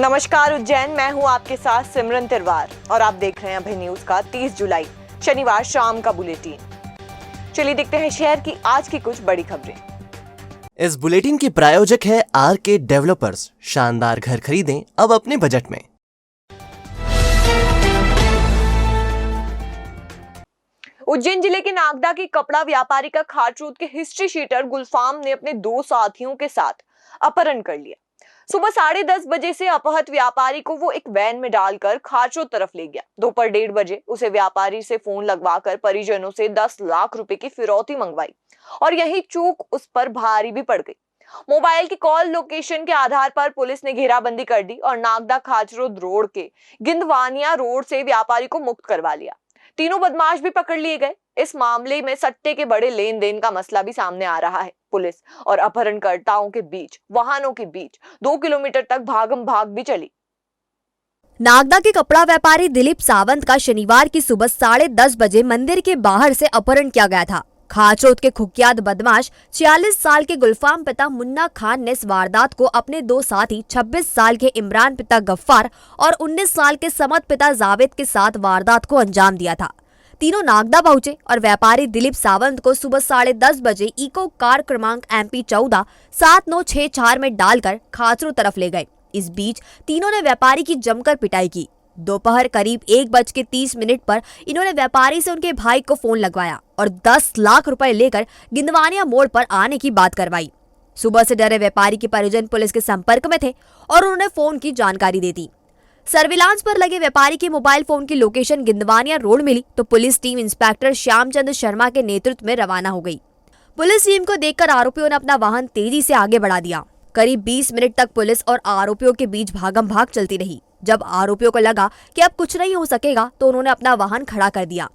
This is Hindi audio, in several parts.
नमस्कार उज्जैन, मैं हूं आपके साथ सिमरन तिरवार और आप देख रहे हैं अभय न्यूज का 30 जुलाई शनिवार शाम का बुलेटिन। चलिए देखते हैं शहर की आज की कुछ बड़ी खबरें। इस बुलेटिन के प्रायोजक है आरके डेवलपर्स। शानदार घर खरीदें अब अपने बजट में। उज्जैन जिले के नागदा की कपड़ा व्यापारी का खारचोद के हिस्ट्री शीटर गुलफाम ने अपने 2 साथियों के साथ अपहरण कर लिया। सुबह 10:30 बजे से अपहृत व्यापारी को वो एक वैन में डालकर खारचोद तरफ ले गया। दोपहर 1:30 बजे उसे व्यापारी से फोन लगवाकर परिजनों से 10 लाख रुपए की फिरौती मंगवाई और यही चूक उस पर भारी भी पड़ गई। मोबाइल की कॉल लोकेशन के आधार पर पुलिस ने घेराबंदी कर दी और नागदा खाचरोद रोड के गिंदवानिया रोड से व्यापारी को मुक्त करवा लिया। तीनों बदमाश भी पकड़ लिए गए। इस मामले में सट्टे के बड़े लेन देन का मसला भी सामने आ रहा है। पुलिस और अपहरणकर्ताओं के बीच वाहनों के बीच 2 किलोमीटर तक भागम भाग भी चली। नागदा के कपड़ा व्यापारी दिलीप सावंत का शनिवार की सुबह 10:30 बजे मंदिर के बाहर से अपहरण किया गया था। खाचरोद के कुख्यात बदमाश 46 साल के गुलफाम पिता मुन्ना खान ने इस वारदात को अपने 2 साथी 26 साल के इमरान पिता गफ्फार और 19 साल के समद पिता जावेद के साथ वारदात को अंजाम दिया था। तीनों नागदा पहुंचे और व्यापारी दिलीप सावंत को सुबह 10:30 बजे इको कार क्रमांक MP 14 7964 में डालकर खाचरोद तरफ ले गए। इस बीच तीनों ने व्यापारी की जमकर पिटाई की। दोपहर करीब 1:30 पर इन्होंने व्यापारी से उनके भाई को फोन लगवाया और 10 लाख रुपए लेकर गिंदवानिया मोड़ पर आने की बात करवाई। सुबह से डरे व्यापारी के परिजन पुलिस के संपर्क में थे और उन्होंने फोन की जानकारी दे दी। सर्विलांस पर लगे व्यापारी के मोबाइल फोन की लोकेशन गिंदवानिया रोड मिली तो police team inspector Shyamchandra Sharma के नेतृत्व में रवाना हो गई। पुलिस टीम को देखकर आरोपियों ने अपना वाहन तेजी से आगे बढ़ा दिया। करीब 20 मिनट तक पुलिस और आरोपियों के बीच भागम भाग चलती रही। जब आरोपियों को लगा कि अब कुछ नहीं हो सकेगा तो उन्होंने अपना वाहन खड़ा कर दिया।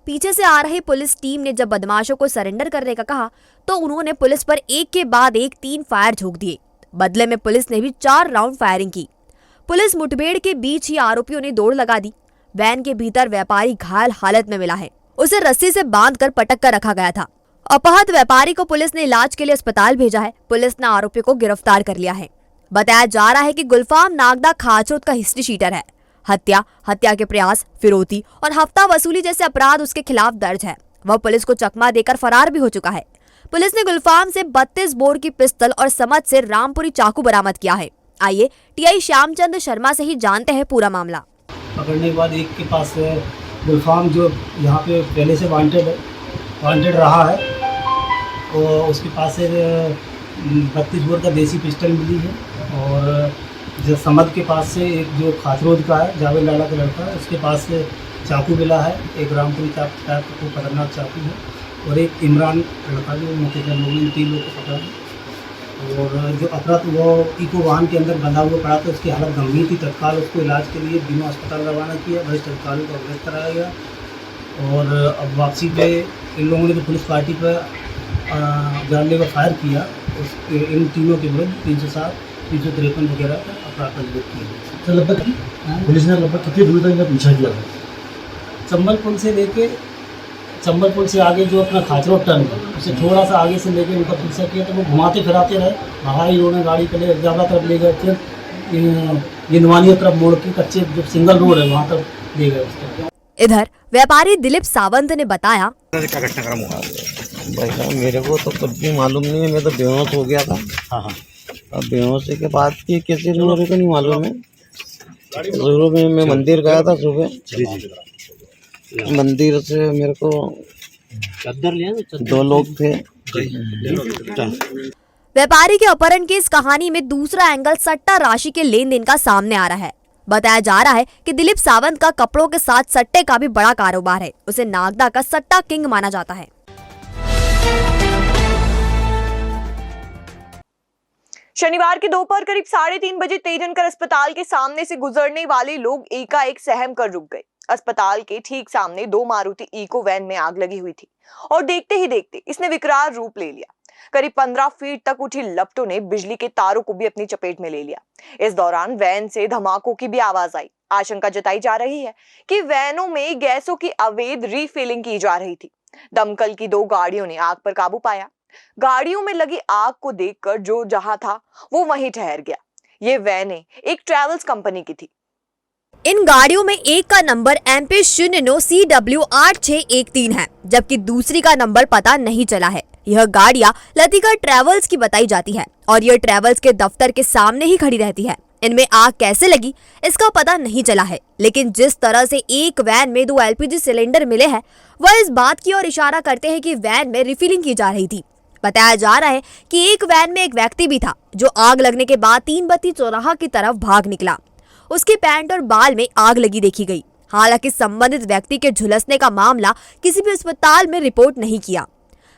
पीछे से आ रही पुलिस टीम ने जब बदमाशों को सरेंडर करने का कहा तो उन्होंने पुलिस पर एक के बाद एक 3 फायर झोंक दिए। बदले में पुलिस ने भी 4 राउंड फायरिंग की। पुलिस मुठभेड़ के बीच ही आरोपियों ने दौड़ लगा दी। वैन के भीतर व्यापारी घायल हालत में मिला है। उसे रस्सी से बांधकर पटक कर रखा गया था। अपहृत व्यापारी को पुलिस ने इलाज के लिए अस्पताल भेजा है। पुलिस ने आरोपी को गिरफ्तार कर लिया है। बताया जा रहा है कि गुलफाम नागदा खाचरोद का हिस्ट्री शीटर है। हत्या के प्रयास, फिरौती और हफ्ता वसूली जैसे अपराध उसके खिलाफ दर्ज है। वह पुलिस को चकमा देकर फरार भी हो चुका है। पुलिस ने गुलफाम से 32 बोर की पिस्तल और समझ से रामपुरी चाकू बरामद किया है। आइए TI श्यामचंद्र शर्मा से ही जानते हैं पूरा मामला। पकड़ने के बाद एक के पास गुलफाम जो यहाँ पे पहले से वांटेड रहा है और उसके पास से 32 बोर का देसी पिस्टल मिली है और जो समद के पास से एक जो खाचरोद का है जावेद लाला का लड़का है उसके पास से चाकू मिला है। एक रामपुरी चाकू टाइप को खतरनाक चाकू है और एक इमरान लड़का जो मुख्य लोगों ने 3 लोग को पकड़ा और जो अपराध वो इको वाहन के अंदर बंधा हुआ पड़ा था उसकी हालत गंभीर थी। तत्काल उसको इलाज के लिए दिनों अस्पताल रवाना किया। वरिष्ठ अधिकारियों को अवगत कराया गया और अब वापसी पे इन लोगों ने जो पुलिस पार्टी पर जानलेवा फायर किया इन तीनों के विरुद्ध 307, 353 वगैरह का अपराध पंजीकृत किया। तो लगभग पुलिस ने कितनी दूर तक इनका पीछा किया था? चंबल पुल से आगे जो अपना खाचरोद टर्न है उसे थोड़ा सा आगे से लेके उनका पीछा किया तो वो घुमाते फिराते रहे। भाई उन्होंने गाड़ी पहले जावला तरफ ले गए, फिर गिंदवानिया तरफ मोड़ के कच्चे जो सिंगल रोड है वहाँ तक ले गए उसको। इधर व्यापारी दिलीप सावंत ने बताया, क्या घटनाक्रम हुआ भाई साहब? मेरे को तो कुछ भी मालूम नहीं है। मैं तो बेहोश हो गया था। हाँ। अब बेहोशी के बाद की किसी ने मेरे को नहीं मालूम है। शुरू में मैं मंदिर गया था सुबह। मंदिर से मेरे को 2 लोग थे। व्यापारी के अपहरण की इस कहानी में दूसरा एंगल सट्टा राशि के लेन देन का सामने आ रहा है। बताया जा रहा है कि दिलीप सावंत का कपड़ों के साथ सट्टे का भी बड़ा कारोबार है। उसे नागदा का सट्टा किंग माना जाता है। शनिवार की दोपहर करीब 3:30 बजे तेजनकर अस्पताल के सामने से गुजरने वाले लोग एकाएक सहम कर रुक गए। अस्पताल के ठीक सामने 2 मारुति इको वैन में आग लगी हुई थी और देखते ही देखते इसने विकराल रूप ले लिया। करीब 15 फीट तक उठी लपटों ने बिजली के तारों को भी अपनी चपेट में ले लिया। इस दौरान वैन से धमाकों की भी आवाज आई। आशंका जताई जा रही है कि वैनों में गैसों की अवैध रीफिलिंग की जा रही थी। दमकल की 2 गाड़ियों ने आग पर काबू पाया। गाड़ियों में लगी आग को देखकर जो जहां था वो वहीं ठहर गया। ये वैनें एक ट्रैवल्स कंपनी की थी। इन गाड़ियों में एक का नंबर MP09CW8613 है, जबकि दूसरी का नंबर पता नहीं चला है। यह गाड़ियां लतिका ट्रैवल्स की बताई जाती है और यह ट्रैवल्स के दफ्तर के सामने ही खड़ी रहती है। इनमें आग कैसे लगी इसका पता नहीं चला है, लेकिन जिस तरह से एक वैन में 2 LPG सिलेंडर मिले हैं वह इस बात की ओर इशारा करते हैं कि वैन में रिफिलिंग की जा रही थी। बताया जा रहा है कि एक वैन में एक व्यक्ति भी था जो आग लगने के बाद 3 बत्ती चौराहा की तरफ भाग निकला। उसके पैंट और बाल में आग लगी देखी गई। हालांकि संबंधित व्यक्ति के झुलसने का मामला किसी भी अस्पताल में रिपोर्ट नहीं किया।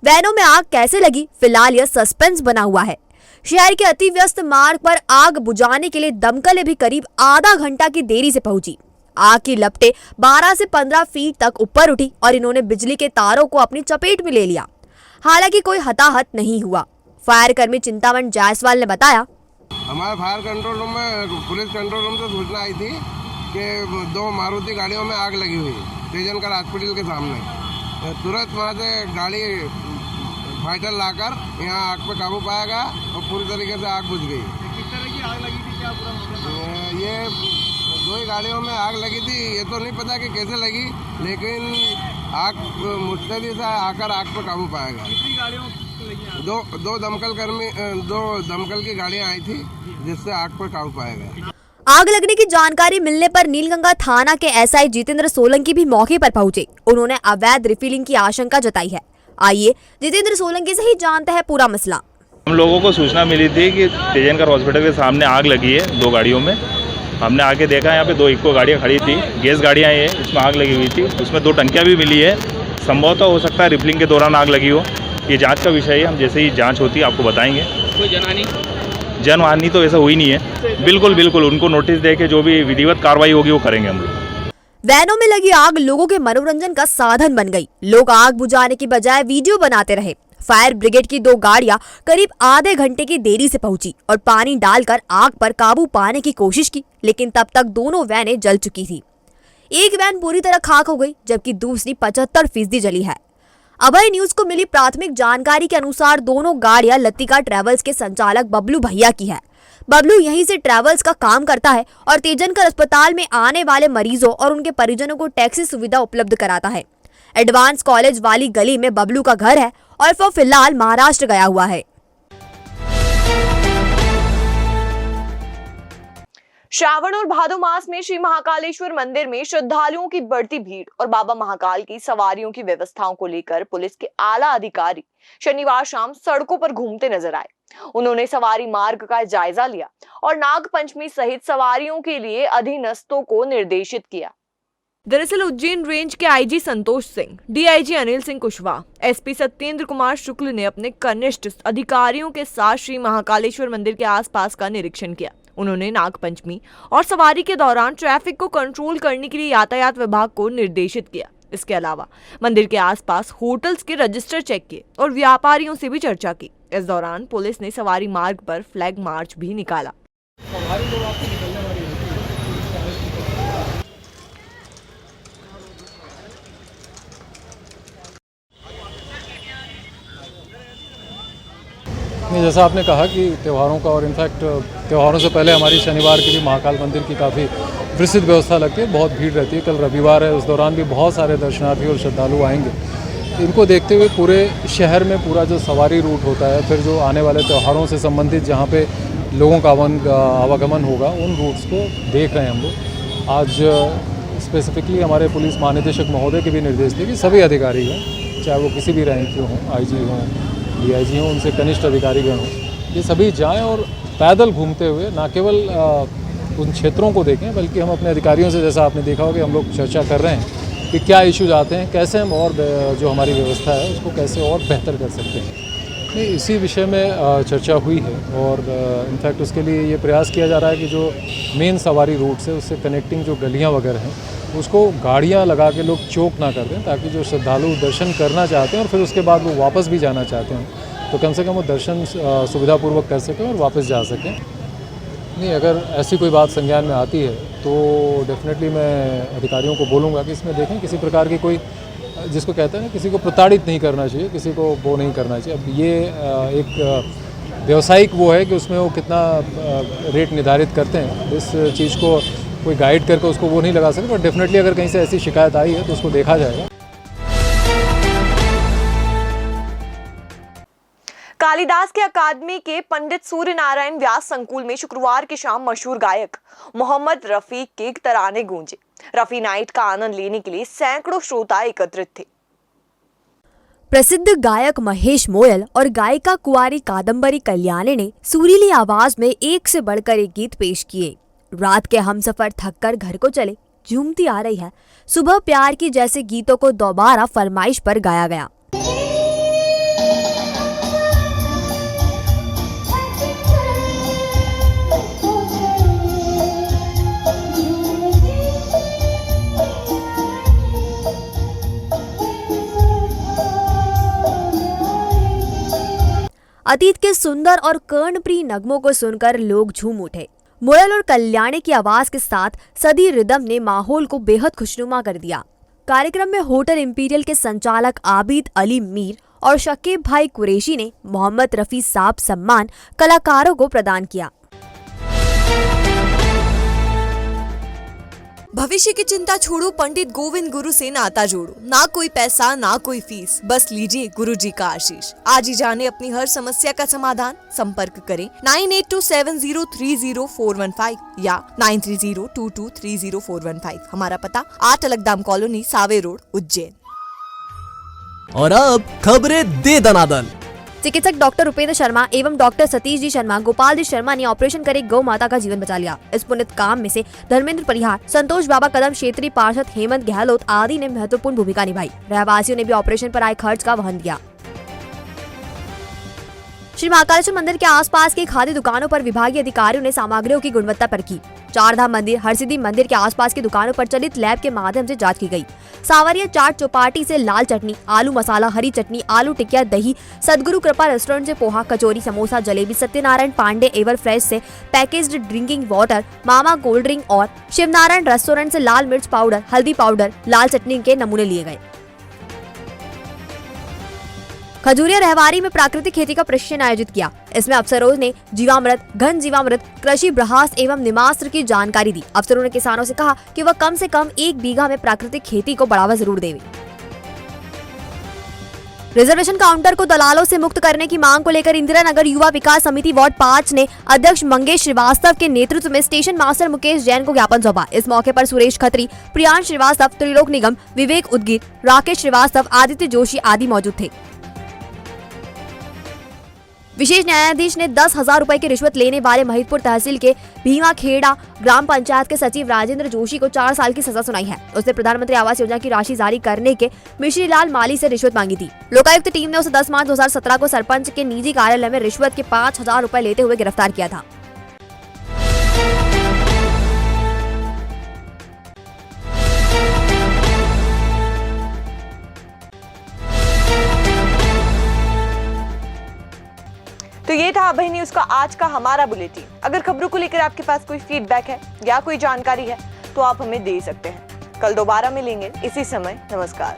वैनों में आग कैसे लगी, फिलहाल यह सस्पेंस बना हुआ है। शहर के अति व्यस्त मार्ग पर आग बुझाने के लिए दमकलें भी करीब आधा घंटा की देरी से पहुंची। आग की लपटें 12 से 15 फीट तक ऊपर उठी और इन्होंने बिजली के तारों को अपनी चपेट में ले लिया। हालांकि कोई हताहत नहीं हुआ। फायर कर्मी चिंतामण जायसवाल ने बताया, हमारे फायर कंट्रोल रूम में पुलिस कंट्रोल रूम से सूचना आई थी कि 2 मारुति गाड़ियों में आग लगी हुई तेजनकर हॉस्पिटल के सामने। तुरंत वहाँ से गाड़ी फाइटर लाकर यहाँ आग पे काबू पाया गया और पूरी तरीके से आग बुझ गई। किस तरह की आग लगी थी, क्या पूरा ये 2 ही गाड़ियों में आग लगी थी। ये तो नहीं पता कि कैसे लगी, लेकिन आग मुस्तैदी से आकर आग पे काबू पाया गया। कितनी गाड़ियों दो दमकल की गाड़ियां आई थी जिससे आग पर काबू पाया गया। आग लगने की जानकारी मिलने पर नीलगंगा थाना के SI जितेंद्र सोलंकी भी मौके पर पहुंचे। उन्होंने अवैध रिफिलिंग की आशंका जताई है। आइए जितेंद्र सोलंकी से ही जानते हैं पूरा मसला। हम लोगों को सूचना मिली थी कि तेजनकर हॉस्पिटल के सामने आग लगी है 2 गाड़ियों में। हमने आके देखा यहाँ पे 2 इको गाड़ियाँ खड़ी थी, गैस गाड़ियाँ ये, इसमें आग लगी हुई थी। उसमें 2 टंकियाँ भी मिली है। संभवतः हो सकता है रिफिलिंग के दौरान आग लगी हो। ये जांच का विषय है, हम जैसे ही जांच होती है आपको बताएंगे। कोई जनहानि तो ऐसा हुई नहीं है। बिल्कुल उनको नोटिस दे के जो भी विधिवत कार्रवाई होगी वो करेंगे हम लोग। वैनों में लगी आग लोगों के मनोरंजन का साधन बन गई। लोग आग बुझाने की बजाय वीडियो बनाते रहे। फायर ब्रिगेड की 2 गाड़ियां करीब आधे घंटे की देरी से पहुंची और पानी डालकर आग पर काबू पाने की कोशिश की, लेकिन तब तक दोनों वैनें जल चुकी थी। एक वैन पूरी तरह खाक हो गई, जबकि दूसरी 75% जली है। अभय न्यूज को मिली प्राथमिक जानकारी के अनुसार दोनों गाड़ियां लतिका ट्रैवल्स के संचालक बबलू भैया की है। बबलू यहीं से ट्रैवल्स का काम करता है और तेजनकर अस्पताल में आने वाले मरीजों और उनके परिजनों को टैक्सी सुविधा उपलब्ध कराता है। एडवांस कॉलेज वाली गली में बबलू का घर है और वो फिलहाल महाराष्ट्र गया हुआ है। श्रावण और भादो मास में श्री महाकालेश्वर मंदिर में श्रद्धालुओं की बढ़ती भीड़ और बाबा महाकाल की सवारियों की व्यवस्थाओं को लेकर पुलिस के आला अधिकारी शनिवार शाम सड़कों पर घूमते नजर आए। उन्होंने सवारी मार्ग का जायजा लिया और नाग पंचमी सहित सवारियों के लिए अधीनस्थों को निर्देशित किया। दरअसल उज्जैन रेंज के IG Santosh Singh, DIG Anil Singh Kushwaha, SP Satyendra Kumar Shukla ने अपने कनिष्ठ अधिकारियों के साथ श्री महाकालेश्वर मंदिर के आसपास का निरीक्षण किया। उन्होंने नाग पंचमी और सवारी के दौरान ट्रैफिक को कंट्रोल करने के लिए यातायात विभाग को निर्देशित किया। इसके अलावा मंदिर के आसपास होटल्स के रजिस्टर चेक किए और व्यापारियों से भी चर्चा की। इस दौरान पुलिस ने सवारी मार्ग पर फ्लैग मार्च भी निकाला। जैसा आपने कहा कि त्योहारों का और इनफैक्ट त्योहारों से पहले हमारी शनिवार की भी महाकाल मंदिर की काफ़ी विस्तृत व्यवस्था लगती है, बहुत भीड़ रहती है। कल रविवार है, उस दौरान भी बहुत सारे दर्शनार्थी और श्रद्धालु आएंगे। इनको देखते हुए पूरे शहर में पूरा जो सवारी रूट होता है, फिर जो आने वाले त्योहारों से संबंधित जहाँ पे लोगों का आवागमन होगा, उन रूट्स को देख रहे हैं हम लोग। आज स्पेसिफिकली हमारे पुलिस महानिदेशक महोदय के भी निर्देश थे कि सभी अधिकारी हैं, चाहे वो किसी भी रैंक के हों, IG हों, DIG हों, उनसे कनिष्ठ अधिकारीगण हों, ये सभी जाएं और पैदल घूमते हुए न केवल उन क्षेत्रों को देखें, बल्कि हम अपने अधिकारियों से, जैसा आपने देखा होगा, हम लोग चर्चा कर रहे हैं कि क्या इश्यूज आते हैं, कैसे हम और जो हमारी व्यवस्था है उसको कैसे और बेहतर कर सकते हैं। नहीं, इसी विषय में चर्चा हुई है और इनफैक्ट उसके लिए ये प्रयास किया जा रहा है कि जो मेन सवारी रूट्स है उससे कनेक्टिंग जो गलियाँ वगैरह हैं उसको गाड़ियाँ लगा के लोग चौक ना कर दें, ताकि जो श्रद्धालु दर्शन करना चाहते हैं और फिर उसके बाद वो वापस भी जाना चाहते हैं तो कम से कम वो दर्शन सुविधापूर्वक कर सकें और वापस जा सकें। नहीं, अगर ऐसी कोई बात संज्ञान में आती है तो डेफिनेटली मैं अधिकारियों को बोलूँगा कि इसमें देखें किसी प्रकार की कोई, जिसको कहते हैं ना, किसी को प्रताड़ित नहीं करना चाहिए, किसी को वो नहीं करना चाहिए। अब ये एक व्यावसायिक वो है कि उसमें वो कितना रेट निर्धारित करते हैं, इस चीज़ को कोई गाइड करके उसको वो नहीं लगा सकते, बट डेफिनेटली अगर कहीं से ऐसी शिकायत आई है तो उसको देखा जाएगा। कालिदास के अकादमी के पंडित सूर्य नारायण व्यास संकुल में शुक्रवार की शाम मशहूर गायक मोहम्मद रफी के तराने गूंजे। रफी नाइट का आनंद लेने के लिए सैकड़ों श्रोता एकत्रित थे। प्रसिद्ध गायक महेश मोयल और गायिका कुंवारी कादम्बरी कल्याणी ने सुरीली आवाज में एक से बढ़कर एक गीत पेश किए। रात के हमसफर थककर घर को चले, झूमती आ रही है सुबह प्यार की जैसे गीतों को दोबारा फरमाइश पर गाया गया। अतीत के सुंदर और कर्णप्रिय नगमों को सुनकर लोग झूम उठे। मोयल और कल्याणी की आवाज के साथ सदी रिदम ने माहौल को बेहद खुशनुमा कर दिया। कार्यक्रम में होटल इंपीरियल के संचालक आबिद अली मीर और शकीब भाई कुरैशी ने मोहम्मद रफी साहब सम्मान कलाकारों को प्रदान किया। भविष्य की चिंता छोड़ो, पंडित गोविंद गुरु से नाता जोड़ो। ना कोई पैसा ना कोई फीस, बस लीजिए गुरु जी का आशीष। आज ही जाने अपनी हर समस्या का समाधान। संपर्क करें 9827030415 या 9302230415। हमारा पता 8 अलगदाम कॉलोनी, सावे रोड, उज्जैन। और अब खबरें दे दनादन। चिकित्सक डॉक्टर उपेंद्र शर्मा एवं डॉक्टर सतीश जी शर्मा, गोपाल जी शर्मा ने ऑपरेशन कर गौ माता का जीवन बचा लिया। इस पुनित काम में से धर्मेंद्र परिहार, संतोष बाबा कदम, क्षेत्रीय पार्षद हेमंत गहलोत आदि ने महत्वपूर्ण भूमिका निभाई। रहवासियों ने भी ऑपरेशन पर आए खर्च का वहन किया। श्री महाकालेश्वर मंदिर के आसपास की खाद्य दुकानों पर विभागीय अधिकारियों ने सामग्रियों की गुणवत्ता परखी। चारधाम मंदिर, हरसिद्धि मंदिर के आसपास की दुकानों पर चलित लैब के माध्यम से जांच की गई। सावरिया चाट चौपाटी से लाल चटनी, आलू मसाला, हरी चटनी, आलू टिकिया, दही, सदगुरु कृपा रेस्टोरेंट से पोहा, कचौरी, समोसा, जलेबी, सत्यनारायण पांडे एवर फ्रेश से पैकेज्ड ड्रिंकिंग वाटर, मामा कोल्ड ड्रिंक और शिवनारायण रेस्टोरेंट से लाल मिर्च पाउडर, हल्दी पाउडर, लाल चटनी के नमूने लिए गए। खजूरिया रहवारी में प्राकृतिक खेती का प्रशिक्षण आयोजित किया। इसमें अफसरों ने जीवामृत, घन जीवामृत, कृषि ब्रहास एवं निमास्त्र की जानकारी दी। अफसरों ने किसानों से कहा कि वह कम से कम 1 बीघा में प्राकृतिक खेती को बढ़ावा जरूर देवे। रिजर्वेशन काउंटर को दलालों से मुक्त करने की मांग को लेकर इंदिरा नगर युवा विकास समिति वार्ड 5 ने अध्यक्ष मंगेश श्रीवास्तव के नेतृत्व में स्टेशन मास्टर मुकेश जैन को ज्ञापन सौंपा। इस मौके पर सुरेश खत्री, प्रियांश श्रीवास्तव, त्रिलोक निगम, विवेक उदगीर, राकेश श्रीवास्तव, आदित्य जोशी आदि मौजूद थे। विशेष न्यायाधीश ने 10,000 रुपए की रिश्वत लेने वाले महिदपुर तहसील के भीमा खेड़ा ग्राम पंचायत के सचिव राजेंद्र जोशी को 4 साल की सजा सुनाई है। उसने प्रधानमंत्री आवास योजना की राशि जारी करने के मिश्री लाल माली से रिश्वत मांगी थी। लोकायुक्त टीम ने उसे 10 मार्च 2017 को सरपंच के निजी कार्यालय में रिश्वत के 5,000 रुपए लेते हुए गिरफ्तार किया था। तो ये था अभय न्यूज का आज का हमारा बुलेटिन। अगर खबरों को लेकर आपके पास कोई फीडबैक है या कोई जानकारी है तो आप हमें दे सकते हैं। कल दोबारा मिलेंगे इसी समय। नमस्कार।